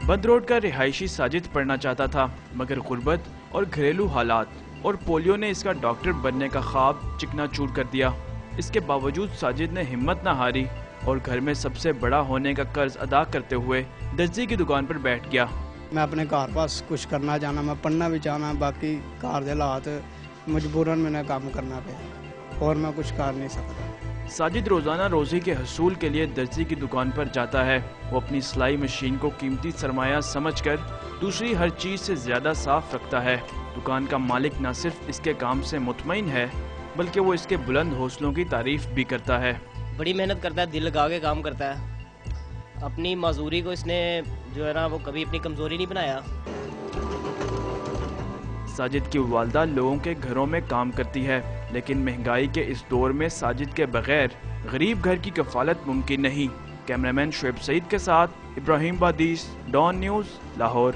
बंद रोड का रिहायशी साजिद पढ़ना चाहता था, मगर गुर्बत और घरेलू हालात और पोलियो ने इसका डॉक्टर बनने का ख्वाब चिकनाचूर कर दिया। इसके बावजूद साजिद ने हिम्मत न हारी और घर में सबसे बड़ा होने का कर्ज अदा करते हुए दर्जी की दुकान पर बैठ गया। मैं अपने घर पास कुछ करना चाहना, मैं पढ़ना भी चाहना, बाकी घर के हालात मजबूरन मैंने काम करना पे और मैं कुछ कर नहीं सकता। साजिद रोजाना रोजी के हसूल के लिए दर्जी की दुकान पर जाता है। वो अपनी सिलाई मशीन को कीमती सरमाया समझकर दूसरी हर चीज से ज्यादा साफ रखता है। दुकान का मालिक न सिर्फ इसके काम से मुतमईन है, बल्कि वो इसके बुलंद हौसलों की तारीफ भी करता है। बड़ी मेहनत करता है, दिल लगा के काम करता है। अपनी मजदूरी को इसने जो है ना वो कभी अपनी कमजोरी नहीं बनाया। साजिद की वालदा लोगों के घरों में काम करती है, लेकिन महंगाई के इस दौर में साजिद के बगैर गरीब घर की कफालत मुमकिन नहीं। कैमरामैन शुएब सईद के साथ इब्राहिम बादीस, डॉन न्यूज़, लाहौर।